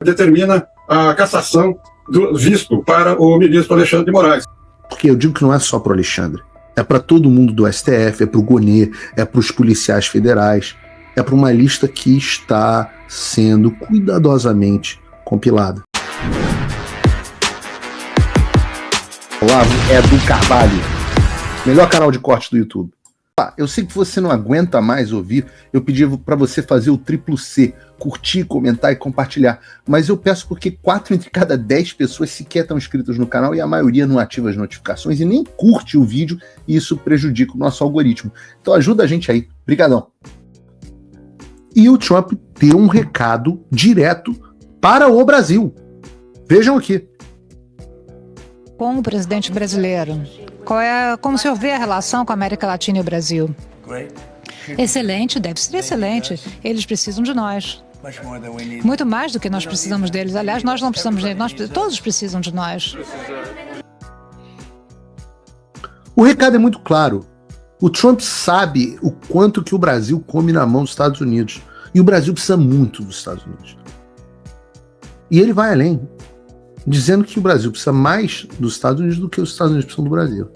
determina a cassação do visto para o ministro Alexandre de Moraes. Porque eu digo que não é só para o Alexandre, é para todo mundo do STF, é para o Gonê, é para os policiais federais, é para uma lista que está sendo cuidadosamente compilada. Olavo Edu Carvalho, melhor canal de corte do YouTube. Eu sei que você não aguenta mais ouvir, eu pedi para você fazer o triplo C, curtir, comentar e compartilhar, mas eu peço porque 4 entre cada 10 pessoas sequer estão inscritas no canal e a maioria não ativa as notificações e nem curte o vídeo e isso prejudica o nosso algoritmo. Então ajuda a gente aí, brigadão. E o Trump deu um recado direto para o Brasil. Vejam aqui. Com o presidente brasileiro, como o senhor vê a relação com a América Latina e o Brasil? Excelente, deve ser excelente. Eles precisam de nós. Muito mais do que nós precisamos deles. Aliás, nós não precisamos deles, todos precisam de nós. O recado é muito claro. O Trump sabe o quanto que o Brasil come na mão dos Estados Unidos. E o Brasil precisa muito dos Estados Unidos. E ele vai além, dizendo que o Brasil precisa mais dos Estados Unidos do que os Estados Unidos precisam do Brasil.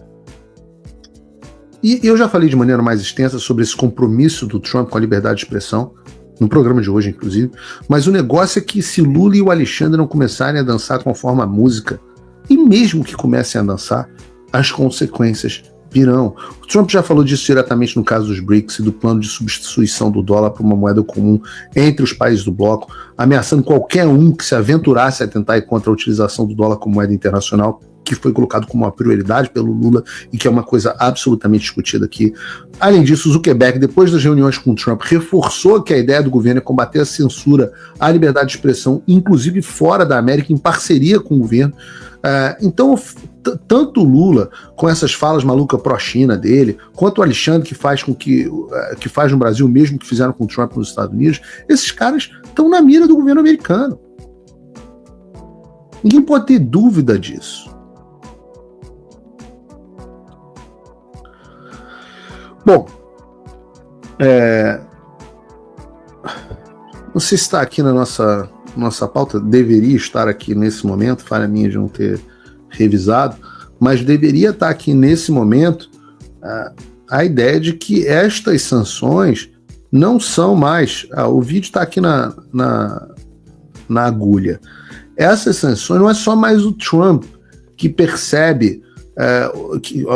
E eu já falei de maneira mais extensa sobre esse compromisso do Trump com a liberdade de expressão, no programa de hoje, inclusive, mas o negócio é que se Lula e o Alexandre não começarem a dançar conforme a música, e mesmo que comecem a dançar, as consequências virão. O Trump já falou disso diretamente no caso dos BRICS e do plano de substituição do dólar por uma moeda comum entre os países do bloco, ameaçando qualquer um que se aventurasse a tentar ir contra a utilização do dólar como moeda internacional, que foi colocado como uma prioridade pelo Lula e que é uma coisa absolutamente discutida aqui. Além disso, Zuckerberg, depois das reuniões com o Trump, reforçou que a ideia do governo é combater a censura, a liberdade de expressão, inclusive fora da América, em parceria com o governo. Então, tanto o Lula, com essas falas malucas pró-China dele, quanto o Alexandre, que faz no Brasil o mesmo que fizeram com o Trump nos Estados Unidos, esses caras estão na mira do governo americano. Ninguém pode ter dúvida disso. Bom, não sei se está aqui na nossa pauta, deveria estar aqui nesse momento, falha minha de não ter revisado, mas deveria estar aqui nesse momento a ideia de que estas sanções não são mais... o vídeo está aqui na agulha. Essas sanções não é só mais o Trump que percebe...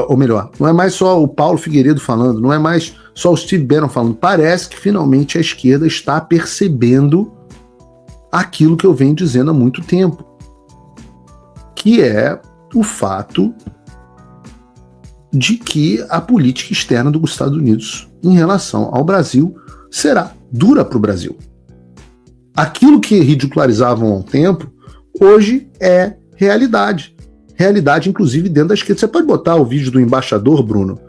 ou melhor, não é mais só o Paulo Figueiredo falando, não é mais só o Steve Bannon falando, parece que finalmente a esquerda está percebendo aquilo que eu venho dizendo há muito tempo, que é o fato de que a política externa dos Estados Unidos em relação ao Brasil será dura para o Brasil. Aquilo que ridicularizavam há um tempo, hoje é realidade, inclusive, dentro da esquerda. Você pode botar o vídeo do embaixador, Bruno,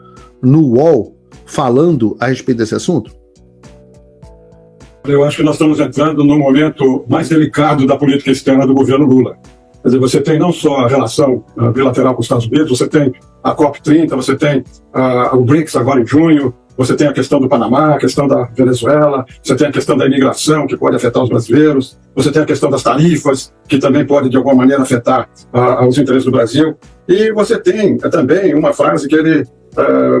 no UOL, falando a respeito desse assunto? Eu acho que nós estamos entrando num momento mais delicado da política externa do governo Lula. Quer dizer, você tem não só a relação bilateral com os Estados Unidos, você tem a COP30, você tem o BRICS agora em junho, você tem a questão do Panamá, a questão da Venezuela, você tem a questão da imigração, que pode afetar os brasileiros, você tem a questão das tarifas, que também pode, de alguma maneira, afetar os interesses do Brasil. E você tem também uma frase que ele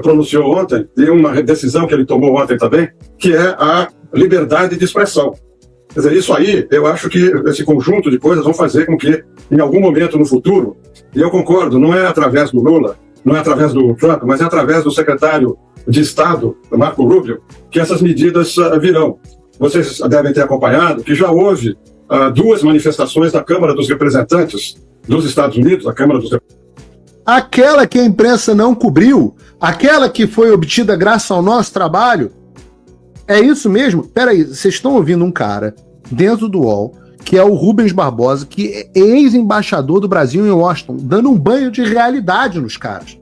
pronunciou ontem, e uma decisão que ele tomou ontem também, que é a liberdade de expressão. Quer dizer, isso aí, eu acho que esse conjunto de coisas vão fazer com que, em algum momento no futuro, e eu concordo, não é através do Lula, não é através do Trump, mas é através do secretário de Estado, Marco Rubio, que essas medidas virão. Vocês devem ter acompanhado que já houve 2 manifestações da Câmara dos Representantes dos Estados Unidos, a Câmara dos aquela que a imprensa não cobriu, aquela que foi obtida graças ao nosso trabalho. É isso mesmo? Peraí, vocês estão ouvindo um cara dentro do UOL, que é o Rubens Barbosa, que é ex-embaixador do Brasil em Washington, dando um banho de realidade nos caras.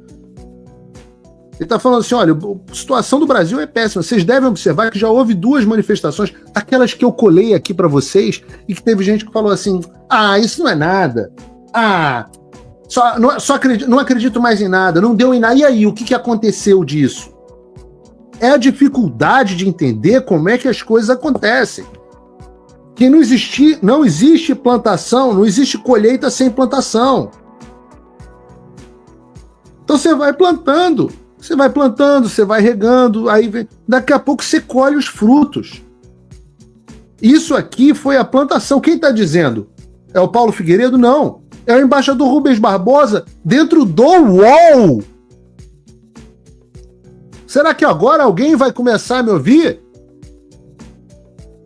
Ele está falando assim, olha, a situação do Brasil é péssima, vocês devem observar que já houve 2 manifestações, aquelas que eu colei aqui para vocês, e que teve gente que falou assim, isso não é nada, não acredito mais em nada, não deu em nada, e aí, o que aconteceu disso? É a dificuldade de entender como é que as coisas acontecem. que não existe plantação, não existe colheita sem plantação. Então você vai plantando, você vai regando, daqui a pouco você colhe os frutos. Isso aqui foi a plantação. Quem está dizendo? É o Paulo Figueiredo? Não. É o embaixador Rubens Barbosa dentro do UOL. Será que agora alguém vai começar a me ouvir?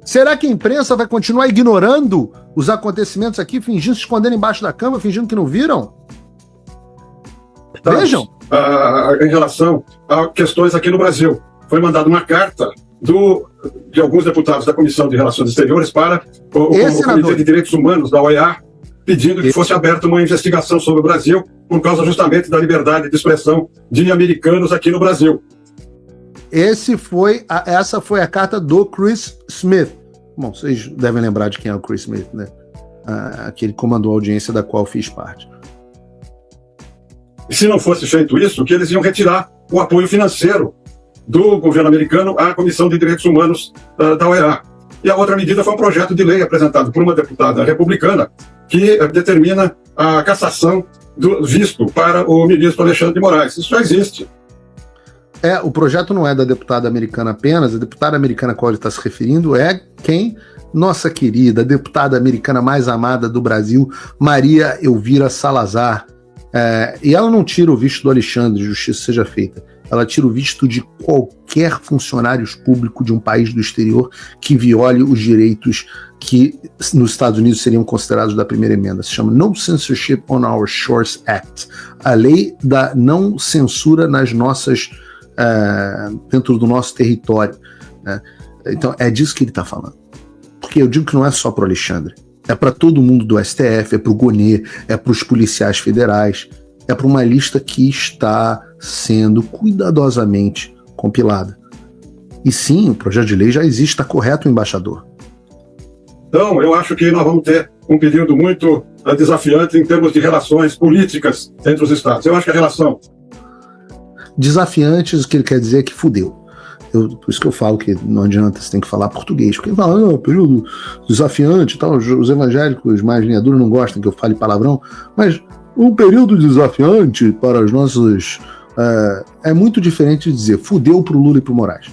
Será que a imprensa vai continuar ignorando os acontecimentos aqui, fingindo se escondendo embaixo da cama, fingindo que não viram? Vejam. Em relação a questões aqui no Brasil, foi mandada uma carta de alguns deputados da Comissão de Relações Exteriores para o Comitê de Direitos Humanos da OEA, pedindo que fosse aberta uma investigação sobre o Brasil por causa justamente da liberdade de expressão de americanos aqui no Brasil. Essa foi a carta do Chris Smith. Bom, vocês devem lembrar de quem é o Chris Smith, né? Aquele que comandou a audiência da qual fiz parte. E se não fosse feito isso, que eles iam retirar o apoio financeiro do governo americano à Comissão de Direitos Humanos da OEA. E a outra medida foi um projeto de lei apresentado por uma deputada republicana que determina a cassação do visto para o ministro Alexandre de Moraes. Isso já existe. O projeto não é da deputada americana apenas, a deputada americana a qual ele está se referindo é quem? Nossa querida deputada americana mais amada do Brasil, Maria Elvira Salazar. E ela não tira o visto do Alexandre, justiça seja feita. Ela tira o visto de qualquer funcionário público de um país do exterior que viole os direitos que nos Estados Unidos seriam considerados da primeira emenda. Se chama No Censorship on Our Shores Act. A lei da não censura nas nossas... dentro do nosso território. Né? Então é disso que ele está falando. Porque eu digo que não é só para o Alexandre. É para todo mundo do STF, é para o Gonê, é para os policiais federais, é para uma lista que está sendo cuidadosamente compilada. E sim, o projeto de lei já existe, está correto, embaixador. Então, eu acho que nós vamos ter um período muito desafiante em termos de relações políticas entre os estados. Eu acho que a relação... Desafiantes, o que ele quer dizer é que fudeu. Por isso que eu falo que não adianta, você tem que falar português. Porque ele fala, período desafiante e tal, os evangélicos mais linha dura não gostam que eu fale palavrão, mas um período desafiante para os nossos... é muito diferente de dizer fudeu pro Lula e pro Moraes.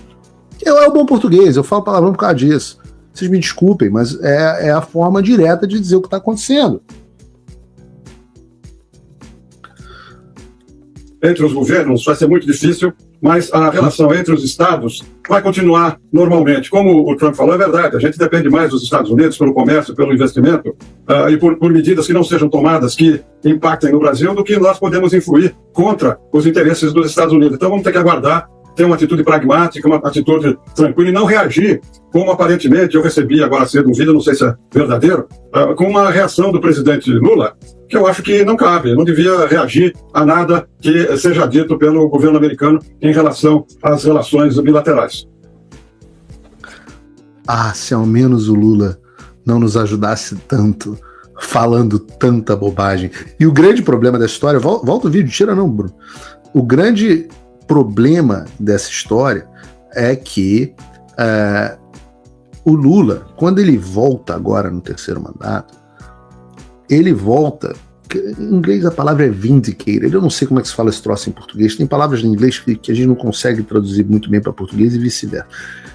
É o bom português, eu falo palavrão por causa disso. Vocês me desculpem, mas é a forma direta de dizer o que está acontecendo. Entre os governos vai ser muito difícil, mas a relação entre os estados vai continuar normalmente. Como o Trump falou, é verdade, a gente depende mais dos Estados Unidos pelo comércio, pelo investimento e por medidas que não sejam tomadas que impactem no Brasil do que nós podemos influir contra os interesses dos Estados Unidos. Então vamos ter que aguardar, ter uma atitude pragmática, uma atitude tranquila e não reagir como aparentemente eu recebi agora cedo um vídeo, não sei se é verdadeiro, com uma reação do presidente Lula, que eu acho que não cabe, não devia reagir a nada que seja dito pelo governo americano em relação às relações bilaterais. Se ao menos o Lula não nos ajudasse tanto, falando tanta bobagem. E o grande problema dessa história, volta o vídeo, tira não, Bruno. O grande problema dessa história é que o Lula, quando ele volta agora no terceiro mandato, ele volta, em inglês a palavra é vindicated, eu não sei como é que se fala esse troço em português, tem palavras em inglês que a gente não consegue traduzir muito bem para português e vice-versa.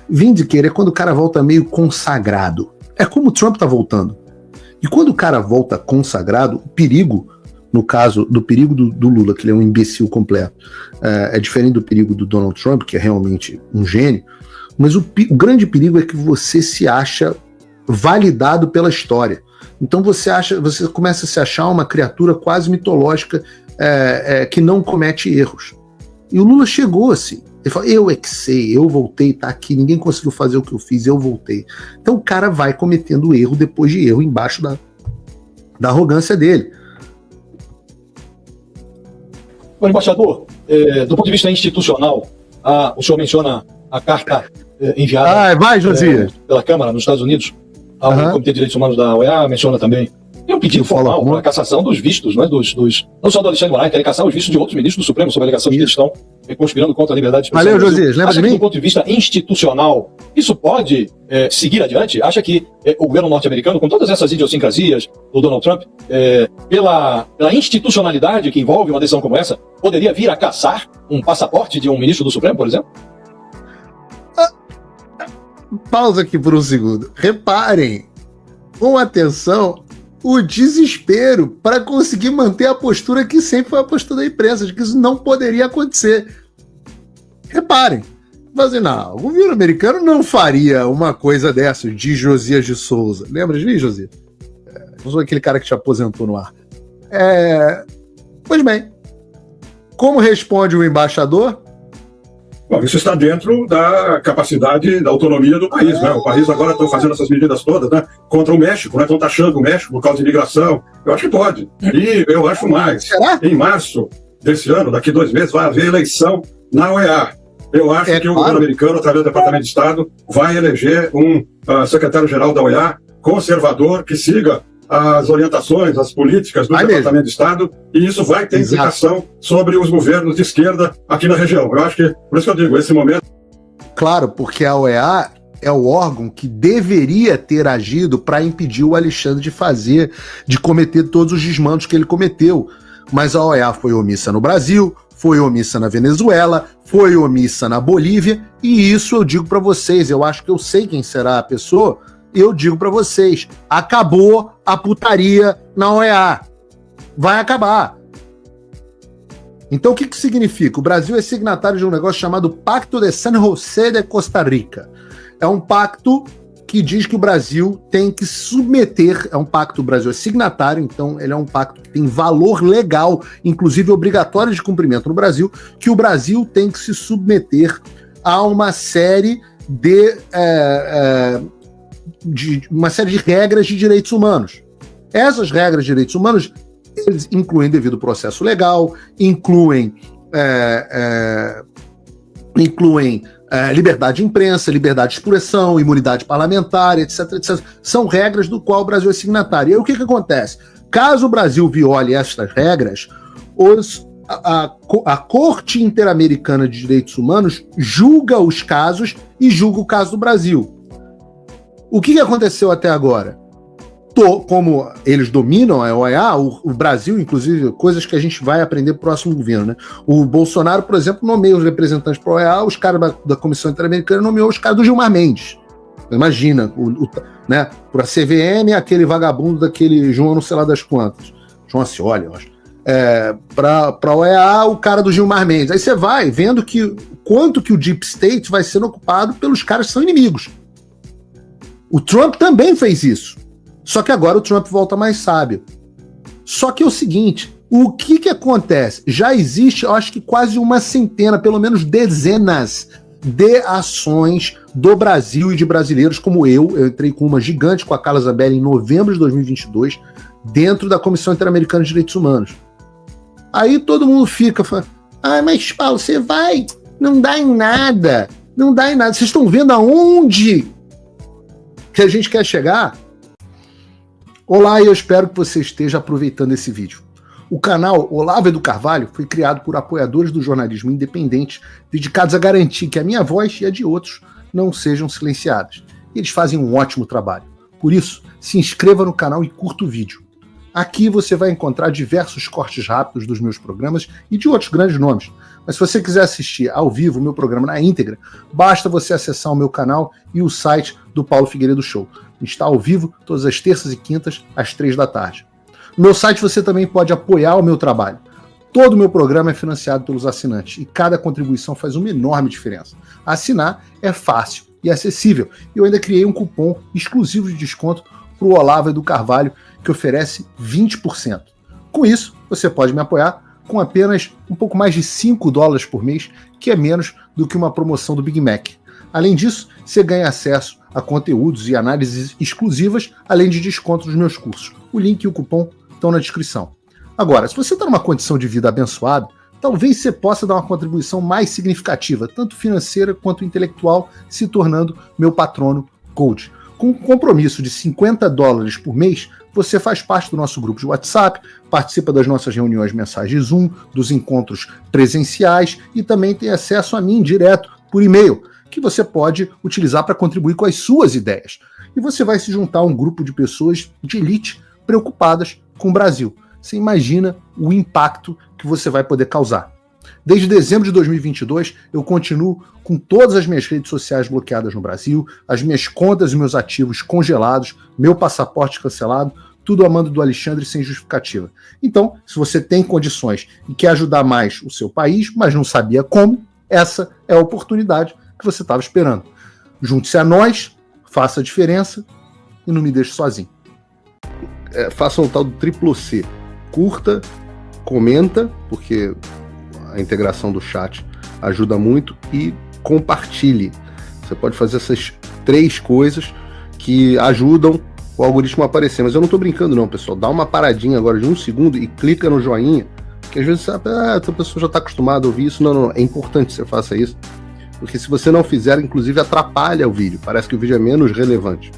Vindicated é quando o cara volta meio consagrado, é como o Trump tá voltando. E quando o cara volta consagrado, o perigo, no caso do perigo do Lula, que ele é um imbecil completo, é diferente do perigo do Donald Trump, que é realmente um gênio, mas o grande perigo é que você se acha validado pela história. Então você começa a se achar uma criatura quase mitológica que não comete erros. E o Lula chegou assim. Ele falou, eu é que sei, eu voltei, tá aqui, ninguém conseguiu fazer o que eu fiz, eu voltei. Então o cara vai cometendo erro depois de erro embaixo da arrogância dele. Bom, embaixador, do ponto de vista institucional, o senhor menciona a carta enviada vai, Josias. pela Câmara nos Estados Unidos ao Comitê de Direitos Humanos da OEA, menciona também Tem um pedido formal para a cassação dos vistos, né, não só do Alexandre de Moraes, querem caçar os vistos de outros ministros do Supremo sob a alegação de que eles estão conspirando contra a liberdade de expressão. Valeu, Josias, lembra de mim? Do ponto de vista institucional, isso pode seguir adiante? Acha que o governo norte-americano, com todas essas idiosincrasias do Donald Trump, pela institucionalidade que envolve uma decisão como essa, poderia vir a caçar um passaporte de um ministro do Supremo, por exemplo? Pausa aqui por um segundo. Reparem, com atenção, o desespero para conseguir manter a postura que sempre foi a postura da imprensa, de que isso não poderia acontecer. Reparem, mas não, o governo americano não faria uma coisa dessa, de Josias de Souza. Lembra de mim, Josias? Eu sou aquele cara que te aposentou no ar. Pois bem, como responde o embaixador? Bom, isso está dentro da capacidade, da autonomia do país, né? O país agora está fazendo essas medidas todas, né? Contra o México, né? Estão taxando o México por causa de imigração. Eu acho que pode. E eu acho mais. Será? Em março desse ano, daqui 2 meses, vai haver eleição na OEA. Eu acho que o governo americano, através do Departamento de Estado, vai eleger um secretário-geral da OEA conservador que siga as orientações, as políticas do Departamento de Estado, e isso vai ter implicação sobre os governos de esquerda aqui na região. Eu acho que, por isso que eu digo, esse momento... Claro, porque a OEA é o órgão que deveria ter agido para impedir o Alexandre de cometer todos os desmandos que ele cometeu. Mas a OEA foi omissa no Brasil, foi omissa na Venezuela, foi omissa na Bolívia, e isso eu digo para vocês, eu acho que eu sei quem será a pessoa, eu digo para vocês, acabou a putaria na OEA. Vai acabar. Então o que significa? O Brasil é signatário de um negócio chamado Pacto de San José de Costa Rica. É um pacto que diz que o Brasil tem que submeter, é um pacto, o Brasil é signatário, então ele é um pacto que tem valor legal, inclusive obrigatório de cumprimento no Brasil, que o Brasil tem que se submeter a uma série de regras de direitos humanos. Essas regras de direitos humanos eles incluem devido processo legal, incluem liberdade de imprensa, liberdade de expressão, imunidade parlamentar, etc, etc. São regras do qual o Brasil é signatário. E aí o que acontece? Caso o Brasil viole estas regras, a Corte Interamericana de Direitos Humanos julga os casos e julga o caso do Brasil. O que aconteceu até agora? Como eles dominam a OEA, o Brasil, inclusive, coisas que a gente vai aprender no próximo governo, né? O Bolsonaro, por exemplo, nomeia os representantes para a OEA, os caras da Comissão Interamericana nomeou os caras do Gilmar Mendes. Imagina, né? Para a CVM, aquele vagabundo daquele João não sei lá das quantas. João Ascioli, eu acho. Para a OEA, o cara do Gilmar Mendes. Aí você vai vendo quanto que o Deep State vai sendo ocupado pelos caras que são inimigos. O Trump também fez isso. Só que agora o Trump volta mais sábio. Só que é o seguinte, o que acontece? Já existe, eu acho que quase uma centena, pelo menos dezenas de ações do Brasil e de brasileiros como eu entrei com uma gigante com a Carla Zambelli em novembro de 2022, dentro da Comissão Interamericana de Direitos Humanos. Aí todo mundo fica falando, mas Paulo, você vai, não dá em nada. Vocês estão vendo aonde que a gente quer chegar? Olá, e eu espero que você esteja aproveitando esse vídeo. O canal Olavo do Carvalho foi criado por apoiadores do jornalismo independente, dedicados a garantir que a minha voz e a de outros não sejam silenciadas. Eles fazem um ótimo trabalho. Por isso, se inscreva no canal e curta o vídeo. Aqui você vai encontrar diversos cortes rápidos dos meus programas e de outros grandes nomes. Mas se você quiser assistir ao vivo o meu programa na íntegra, basta você acessar o meu canal e o site do Paulo Figueiredo Show. Está ao vivo todas as terças e quintas, às 3 da tarde. No meu site você também pode apoiar o meu trabalho. Todo o meu programa é financiado pelos assinantes e cada contribuição faz uma enorme diferença. Assinar é fácil e acessível. E eu ainda criei um cupom exclusivo de desconto para o Olavo do Carvalho que oferece 20%. Com isso, você pode me apoiar com apenas um pouco mais de $5 por mês, que é menos do que uma promoção do Big Mac. Além disso, você ganha acesso a conteúdos e análises exclusivas, além de desconto dos meus cursos. O link e o cupom estão na descrição. Agora, se você está numa condição de vida abençoada, talvez você possa dar uma contribuição mais significativa, tanto financeira quanto intelectual, se tornando meu patrono Gold. Com um compromisso de $50 por mês, você faz parte do nosso grupo de WhatsApp, participa das nossas reuniões mensais de Zoom, dos encontros presenciais e também tem acesso a mim direto por e-mail, que você pode utilizar para contribuir com as suas ideias. E você vai se juntar a um grupo de pessoas de elite preocupadas com o Brasil. Você imagina o impacto que você vai poder causar. Desde dezembro de 2022, eu continuo com todas as minhas redes sociais bloqueadas no Brasil, as minhas contas e meus ativos congelados, meu passaporte cancelado, tudo a mando do Alexandre sem justificativa. Então, se você tem condições e quer ajudar mais o seu país, mas não sabia como, essa é a oportunidade que você estava esperando. Junte-se a nós, faça a diferença e não me deixe sozinho. Faça o tal do triplo C. Curta, comenta, porque a integração do chat ajuda muito, e compartilhe. Você pode fazer essas 3 coisas que ajudam o algoritmo a aparecer. Mas eu não estou brincando não, pessoal. Dá uma paradinha agora de 1 segundo e clica no joinha, que às vezes sabe, a pessoa já está acostumada a ouvir isso. Não, é importante que você faça isso, porque se você não fizer, inclusive atrapalha o vídeo. Parece que o vídeo é menos relevante.